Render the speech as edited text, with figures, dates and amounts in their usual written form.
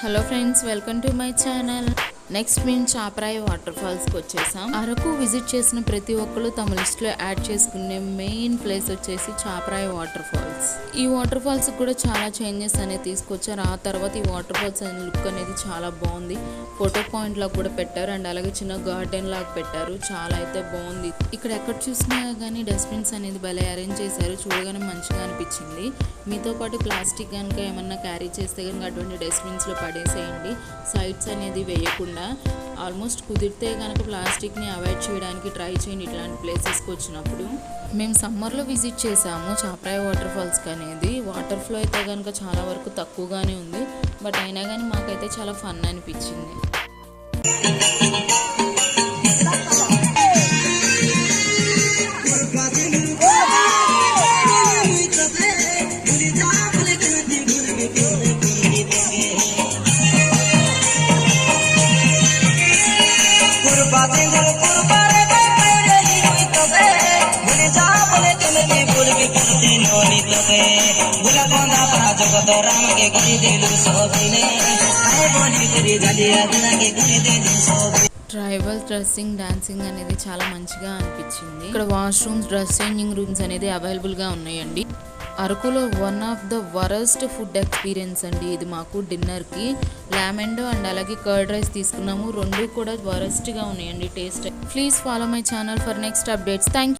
Hello friends, welcome to my channel. Next మేము Chaparai water ఫాల్స్కి వచ్చేసాం. Araku visit చేసిన ప్రతి ఒక్కరు తమ లిస్ట్లో యాడ్ చేసుకునే మెయిన్ ప్లేస్ వచ్చేసి చాపరాయి వాటర్ ఫాల్స్. ఈ వాటర్ ఫాల్స్ కూడా చాలా చేంజెస్ అనేది తీసుకొచ్చారు. ఆ తర్వాత ఈ వాటర్ ఫాల్స్ అనే లుక్ అనేది చాలా బాగుంది. ఫోటో పాయింట్ లాగా కూడా పెట్టారు అండ్ అలాగే చిన్న గార్డెన్ లాగా పెట్టారు. చాలా అయితే బాగుంది. ఇక్కడ ఎక్కడ చూసినా కానీ డస్ట్బిన్స్ అనేది భలే అరేంజ్ చేశారు. చూడగానే మంచిగా అనిపించింది. మీతో పాటు ప్లాస్టిక్ కనుక ఏమన్నా క్యారీ చేస్తే కనుక అటువంటి డస్ట్బిన్స్లో పడేసేయండి. సైడ్స్ అనేది వేయకుండా. ఆల్మోస్ట్ కుదిరితే కనుక ప్లాస్టిక్ని అవాయిడ్ చేయడానికి ట్రై చేయండి ఇట్లాంటి ప్లేసెస్కి వచ్చినప్పుడు. మేము సమ్మర్లో విజిట్ చేసాము చాపరాయి వాటర్ ఫాల్స్కి అనేది. వాటర్ ఫ్లో అయితే కనుక చాలా వరకు తక్కువగానే ఉంది. బట్ అయినా కానీ మాకైతే చాలా ఫన్ అనిపించింది. ట్రైబల్ డ్రెస్సింగ్ డాన్సింగ్ అనేది చాలా మంచిగా అనిపించింది. ఇక్కడ వాష్రూమ్స్, డ్రెస్ చేంజింగ్ రూమ్స్ అనేది అవైలబుల్గా ఉన్నాయండి. అరకులో one of the worst food experience అండి ఇది మాకు. డిన్నర్కి లామెండో అండ్ అలాగే కర్డ్ రైస్ తీసుకున్నాము. రెండు కూడా వరస్ట్గా ఉన్నాయండి taste. Please follow my channel for next updates. Thank you.